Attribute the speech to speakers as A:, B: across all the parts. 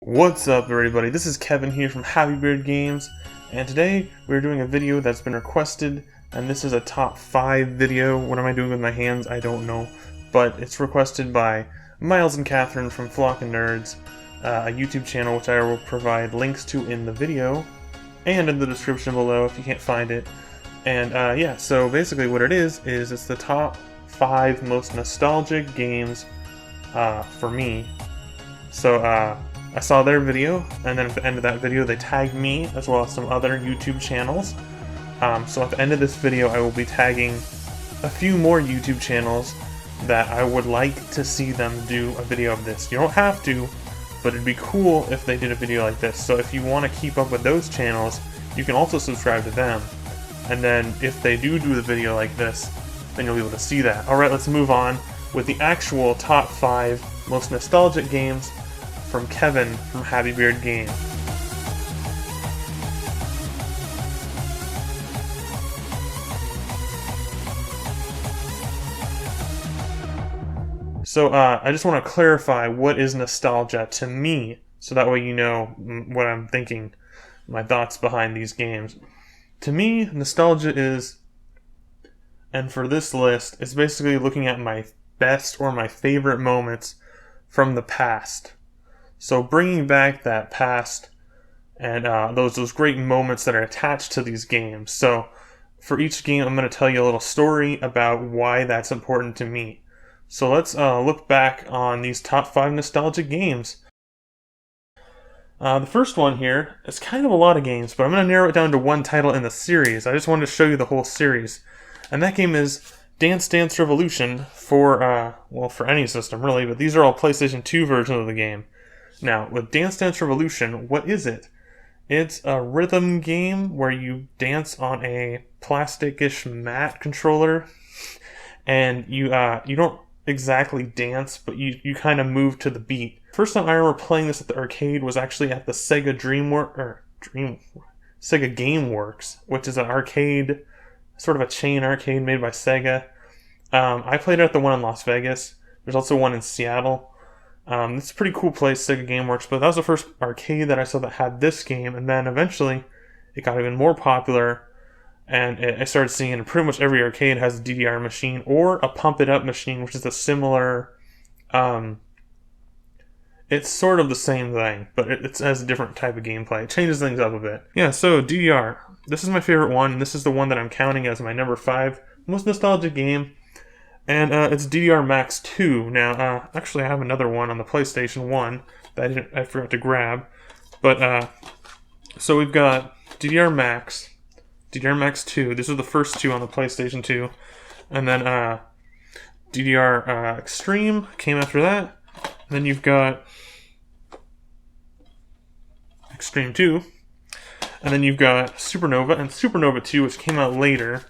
A: What's up everybody, this is Kevin here from Happy Beard Games, and today we're doing a video that's been requested, and this is a top 5 video. What am I doing with my hands? I don't know, but it's requested by Miles and Catherine from Flock and Nerds, a YouTube channel which I will provide links to in the video, and in the description below if you can't find it. And yeah, so basically what it is it's the top 5 most nostalgic games for me. So I saw their video, and then at the end of that video they tagged me as well as some other YouTube channels. So at the end of this video I will be tagging a few more YouTube channels that I would like to see them do a video of this. You don't have to, but it'd be cool if they did a video like this. So if you want to keep up with those channels, you can also subscribe to them. And then if they do the video like this, then you'll be able to see that. Alright, let's move on with the actual top 5 most nostalgic games from Kevin from Happy Beard Games. So I just want to clarify what is nostalgia to me, so that way you know what I'm thinking, my thoughts behind these games. To me, nostalgia is, and for this list, it's basically looking at my best or my favorite moments from the past. So bringing back that past and those great moments that are attached to these games. So for each game, I'm going to tell you a little story about why that's important to me. So let's look back on these top 5 nostalgic games. The first one here is kind of a lot of games, but I'm going to narrow it down to one title in the series. I just wanted to show you the whole series. And that game is Dance Dance Revolution for, well, for any system really, but these are all PlayStation 2 versions of the game. Now, with Dance Dance Revolution, what is it? It's a rhythm game where you dance on a plastic-ish mat controller, and you don't exactly dance, but you kind of move to the beat. First time I remember playing this at the arcade was actually at the Sega Sega GameWorks, which is an arcade, sort of a chain arcade made by Sega. I played it at the one in Las Vegas. There's also one in Seattle. It's a pretty cool place, Sega GameWorks, but that was the first arcade that I saw that had this game, and then eventually it got even more popular, and I started seeing it in pretty much every arcade has a DDR machine or a Pump It Up machine, which is a similar, it's sort of the same thing, but it has a different type of gameplay. It changes things up a bit. Yeah, so DDR. This is my favorite one, and this is the one that I'm counting as my number 5 most nostalgic game. And it's DDR Max 2. Now, actually I have another one on the PlayStation 1 that I forgot to grab. But, so we've got DDR Max 2. These are the first two on the PlayStation 2. And then DDR Extreme came after that. And then you've got Extreme 2. And then you've got Supernova and Supernova 2, which came out later.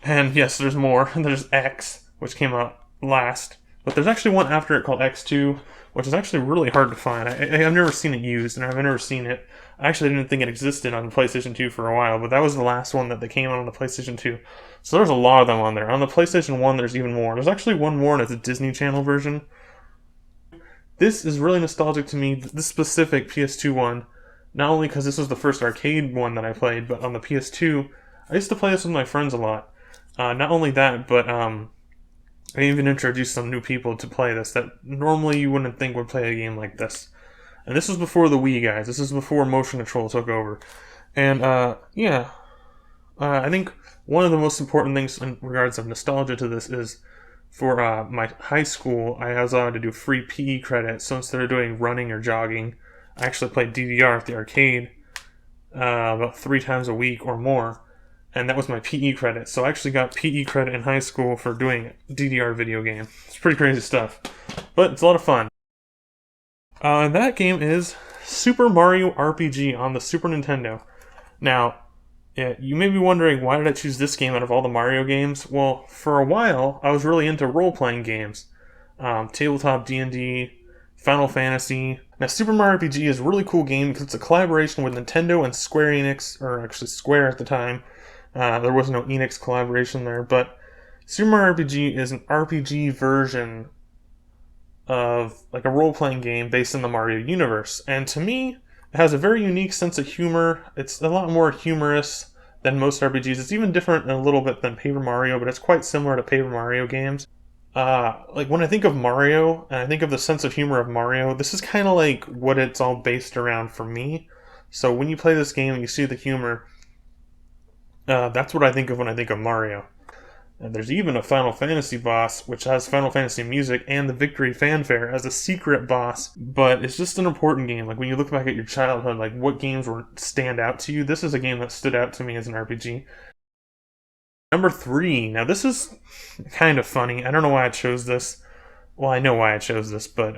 A: And yes, there's more. And there's X, which came out last. But there's actually one after it called X2, which is actually really hard to find. I've never seen it used, and I've never seen it. I actually didn't think it existed on the PlayStation 2 for a while, but that was the last one that came out on the PlayStation 2. So there's a lot of them on there. On the PlayStation 1, there's even more. There's actually one more, and it's a Disney Channel version. This is really nostalgic to me, this specific PS2 one. Not only because this was the first arcade one that I played, but on the PS2, I used to play this with my friends a lot. Not only that, but I even introduced some new people to play this that normally you wouldn't think would play a game like this. And this was before the Wii, guys. This is before motion control took over. And yeah, I think one of the most important things in regards of nostalgia to this is for my high school, I was allowed to do free PE credit. So instead of doing running or jogging, I actually played DDR at the arcade about 3 times a week or more. And that was my PE credit. So I actually got PE credit in high school for doing a DDR video game. It's pretty crazy stuff. But it's a lot of fun. And that game is Super Mario RPG on the Super Nintendo. Now, you may be wondering, why did I choose this game out of all the Mario games? Well, for a while, I was really into role-playing games. Tabletop D&D, Final Fantasy. Now, Super Mario RPG is a really cool game because it's a collaboration with Nintendo and Square Enix, or actually Square at the time. There was no Enix collaboration there, but Super Mario RPG is an RPG version of like a role-playing game based in the Mario universe. And to me, it has a very unique sense of humor. It's a lot more humorous than most RPGs. It's even different a little bit than Paper Mario, but it's quite similar to Paper Mario games. Like when I think of Mario and I think of the sense of humor of Mario, this is kind of like what it's all based around for me. So when you play this game and you see the humor, that's what I think of when I think of Mario. And there's even a Final Fantasy boss, which has Final Fantasy music and the victory fanfare as a secret boss. But it's just an important game. Like when you look back at your childhood, like what games stand out to you? This is a game that stood out to me as an RPG. Number 3. Now this is kind of funny. I don't know why I chose this. Well, I know why I chose this, but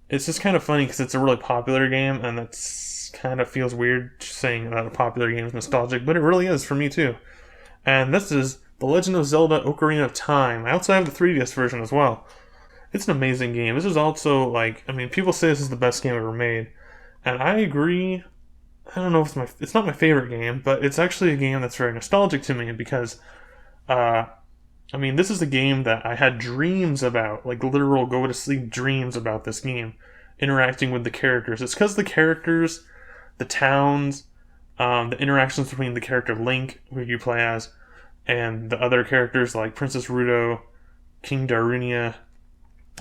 A: it's just kind of funny because it's a really popular game, and that's kind of feels weird saying that a popular game is nostalgic, but it really is for me too. And this is The Legend of Zelda Ocarina of Time. I also have the 3DS version as well. It's an amazing game. This is also like, I mean, people say this is the best game ever made, and I agree. I don't know if it's not my favorite game, but it's actually a game that's very nostalgic to me because, I mean, this is a game that I had dreams about, like literal go to sleep dreams about this game, interacting with the characters. It's because the characters, the towns, the interactions between the character Link, who you play as, and the other characters like Princess Ruto, King Darunia,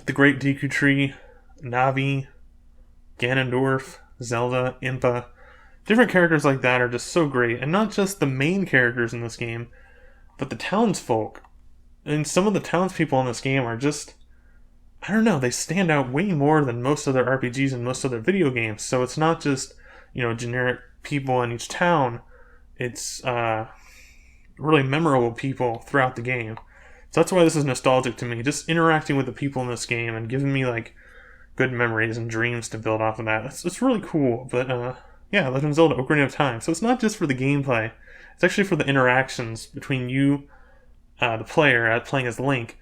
A: the Great Deku Tree, Navi, Ganondorf, Zelda, Impa. Different characters like that are just so great, and not just the main characters in this game, but the townsfolk. And some of the townspeople in this game are just, I don't know, they stand out way more than most other RPGs and most other video games. So it's not just, generic people in each town. It's really memorable people throughout the game. So that's why this is nostalgic to me. Just interacting with the people in this game and giving me like good memories and dreams to build off of that. It's really cool. But yeah, Legend of Zelda Ocarina of Time. So it's not just for the gameplay. It's actually for the interactions between you, the player, playing as Link,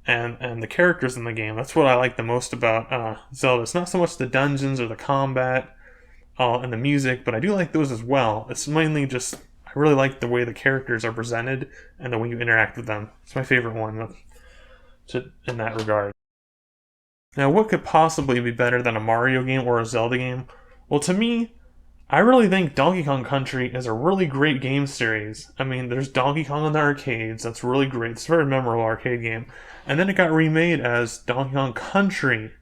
A: and the characters in the game. That's what I like the most about Zelda. It's not so much the dungeons or the combat and the music, but I do like those as well. It's mainly just, I really like the way the characters are presented and the way you interact with them. It's my favorite one in that regard. Now, what could possibly be better than a Mario game or a Zelda game? Well, to me, I really think Donkey Kong Country is a really great game series. I mean, there's Donkey Kong in the arcades. That's really great. It's a very memorable arcade game. And then it got remade as Donkey Kong Country.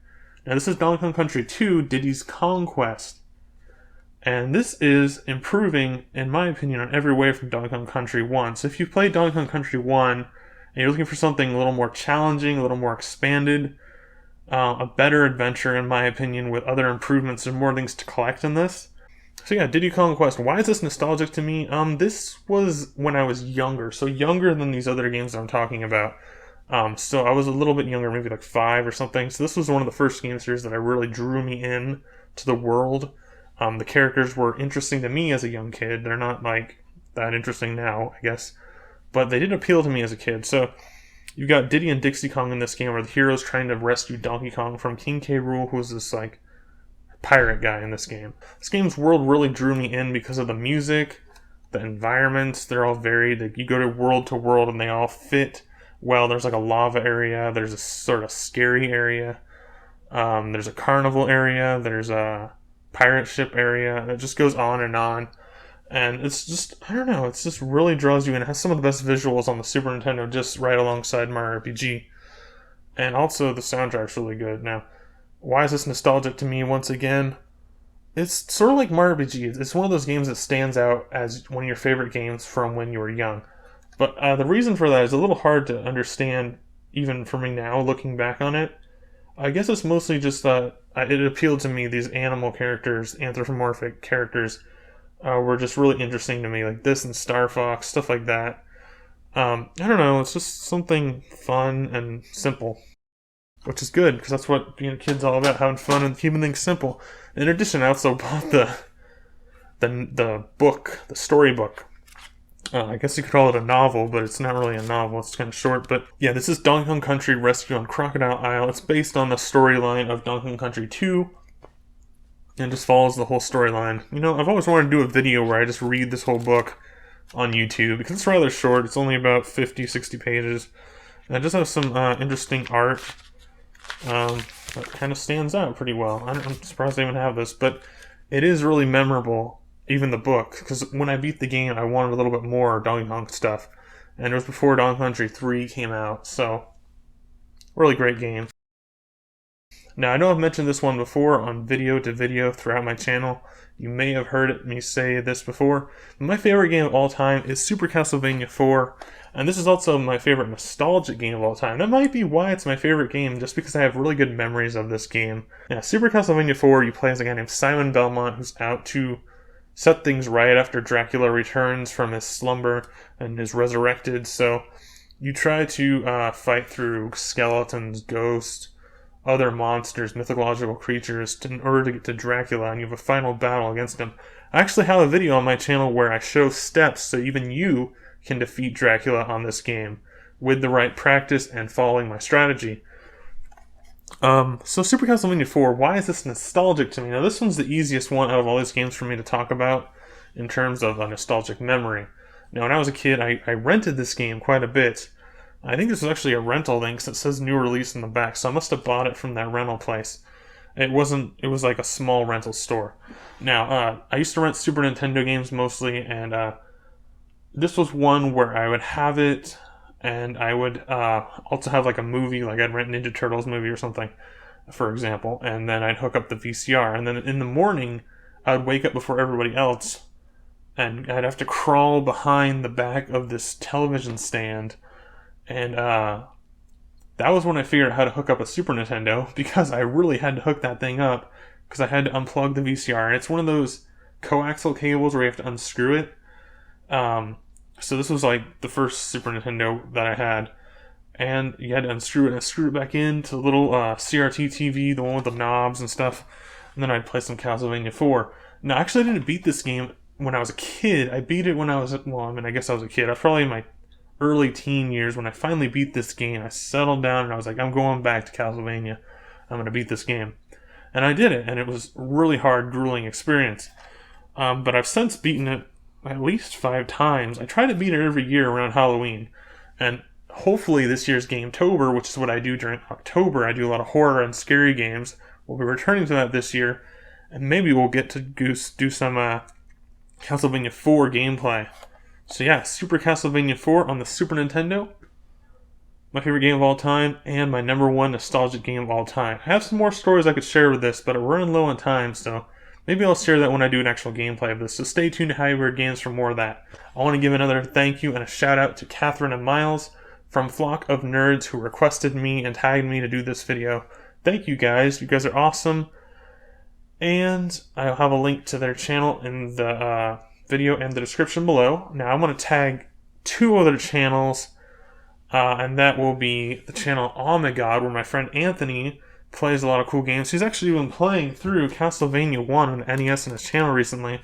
A: Now, this is Donkey Kong Country 2, Diddy's Conquest. And this is improving, in my opinion, on every way from Donkey Kong Country 1. So if you played Donkey Kong Country 1, and you're looking for something a little more challenging, a little more expanded, a better adventure, in my opinion, with other improvements and more things to collect in this. So yeah, Diddy Kong Quest. Why is this nostalgic to me? This was when I was younger, so younger than these other games that I'm talking about. So I was a little bit younger, maybe like 5 or something. So this was one of the first game series that I really drew me in to the world. The characters were interesting to me as a young kid. They're not like that interesting now, I guess, but they did appeal to me as a kid. So you've got Diddy and Dixie Kong in this game, where the hero's trying to rescue Donkey Kong from King K. Rool, who's this like pirate guy in this game. This game's world really drew me in because of the music, the environments. They're all varied. You go to world and they all fit well. There's like a lava area. There's a sort of scary area. There's a carnival area. There's a pirate ship area. And it just goes on. And it's just, I don't know, it's just really draws you in. It has some of the best visuals on the Super Nintendo, just right alongside Mario RPG. And also the soundtrack's really good. Now, why is this nostalgic to me once again? It's sort of like Mario RPG. It's one of those games that stands out as one of your favorite games from when you were young. But the reason for that is a little hard to understand, even for me now, looking back on it. I guess it's mostly just that it appealed to me. These animal characters, anthropomorphic characters, were just really interesting to me. Like this and Star Fox, stuff like that. I don't know, it's just something fun and simple. Which is good, because that's what being a kid's all about, having fun and keeping things simple. In addition, I also bought the book, the storybook. I guess you could call it a novel, but it's not really a novel. It's kind of short. But yeah, this is Donkey Kong Country Rescue on Crocodile Isle. It's based on the storyline of Donkey Kong Country 2. And just follows the whole storyline. I've always wanted to do a video where I just read this whole book on YouTube, because it's rather short. It's only about 50, 60 pages. And it just has some interesting art. That kind of stands out pretty well. I'm surprised I even have this, but it is really memorable, even the book, because when I beat the game, I wanted a little bit more Donkey Kong stuff, and it was before Donkey Kong Country 3 came out, so really great game. Now, I know I've mentioned this one before on video to video throughout my channel. You may have heard me say this before. My favorite game of all time is Super Castlevania 4, and this is also my favorite nostalgic game of all time. That might be why it's my favorite game, just because I have really good memories of this game. Yeah, Super Castlevania 4, you play as a guy named Simon Belmont, who's out to set things right after Dracula returns from his slumber and is resurrected. So you try to fight through skeletons, ghosts, other monsters, mythological creatures, in order to get to Dracula, and you have a final battle against him. I actually have a video on my channel where I show steps so even you can defeat Dracula on this game with the right practice and following my strategy. So Super Castlevania 4, why is this nostalgic to me? Now, this one's the easiest one out of all these games for me to talk about in terms of a nostalgic memory. Now, when I was a kid, I rented this game quite a bit. I think this was actually a rental thing because it says new release in the back, so I must have bought it from that rental place. It was like a small rental store. Now, I used to rent Super Nintendo games mostly, and this was one where I would have it, and I would also have like a movie, like I'd rent Ninja Turtles movie or something, for example, and then I'd hook up the VCR, and then in the morning, I would wake up before everybody else, and I'd have to crawl behind the back of this television stand. And that was when I figured out how to hook up a Super Nintendo, because I really had to hook that thing up, because I had to unplug the VCR. And it's one of those coaxial cables where you have to unscrew it. So this was like the first Super Nintendo that I had. And you had to unscrew it and screw it back into the little CRT TV, the one with the knobs and stuff. And then I'd play some Castlevania 4. Now, actually, I didn't beat this game when I was a kid. I beat it when I was, well, I mean, I guess I was a kid. I was probably in my early teen years. When I finally beat this game, I settled down and I was like, I'm going back to Castlevania. I'm going to beat this game. And I did it, and it was a really hard, grueling experience. But I've since beaten it at least 5 times. I try to beat it every year around Halloween. And hopefully this year's Gametober, which is what I do during October, I do a lot of horror and scary games. We'll be returning to that this year. And maybe we'll get to do some Castlevania 4 gameplay. So yeah, Super Castlevania 4 on the Super Nintendo. My favorite game of all time, and my #1 nostalgic game of all time. I have some more stories I could share with this, but we're running low on time, so maybe I'll share that when I do an actual gameplay of this. So stay tuned to HighWeird Games for more of that. I want to give another thank you and a shout out to Catherine and Miles from Flock of Nerds, who requested me and tagged me to do this video. Thank you guys. You guys are awesome. And I'll have a link to their channel in the video and the description below. Now I'm going to tag 2 other channels, and that will be the channel Omegod, where my friend Anthony plays a lot of cool games. He's actually been playing through Castlevania 1 on NES in his channel recently,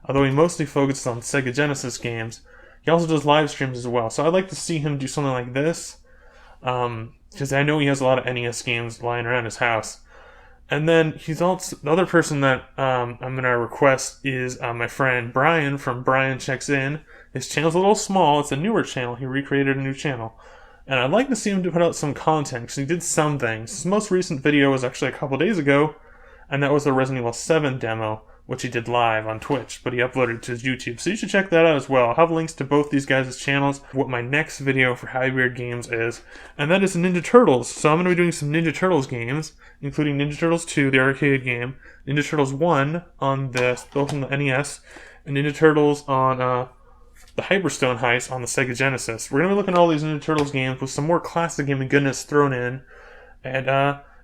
A: although he mostly focuses on Sega Genesis games. He also does live streams as well, so I'd like to see him do something like this, because I know he has a lot of NES games lying around his house. And then he's also, the other person that I'm going to request is my friend Brian from Brian Checks In. His channel's a little small. It's a newer channel. He recreated a new channel. And I'd like to see him to put out some content, because he did some things. His most recent video was actually a couple days ago, and that was the Resident Evil 7 demo, which he did live on Twitch, but he uploaded it to his YouTube. So you should check that out as well. I'll have links to both these guys' channels, what my next video for HighWeird Games is, and that is Ninja Turtles. So I'm going to be doing some Ninja Turtles games, including Ninja Turtles 2, the arcade game, Ninja Turtles 1 on both on the NES, and Ninja Turtles on the Hyperstone Heist on the Sega Genesis. We're going to be looking at all these Ninja Turtles games with some more classic gaming goodness thrown in, and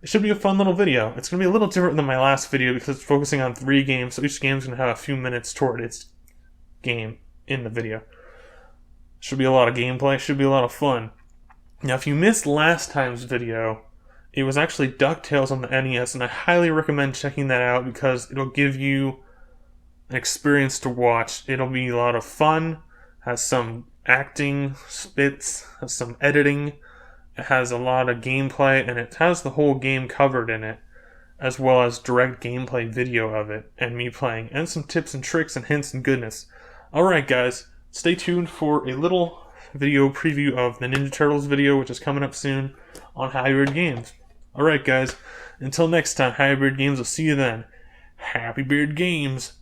A: it should be a fun little video. It's going to be a little different than my last video because it's focusing on 3 games, so each game's going to have a few minutes toward its game in the video. Should be a lot of gameplay, should be a lot of fun. Now, if you missed last time's video, it was actually DuckTales on the NES, and I highly recommend checking that out because it'll give you an experience to watch. It'll be a lot of fun, has some acting, spits, has some editing. It has a lot of gameplay, and it has the whole game covered in it, as well as direct gameplay video of it, and me playing, and some tips and tricks and hints and goodness. Alright guys, stay tuned for a little video preview of the Ninja Turtles video, which is coming up soon on HighWeird Games. Alright, guys. Until next time, Happy Beard Games. I'll see you then. Happy Beard Games.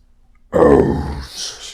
A: Out.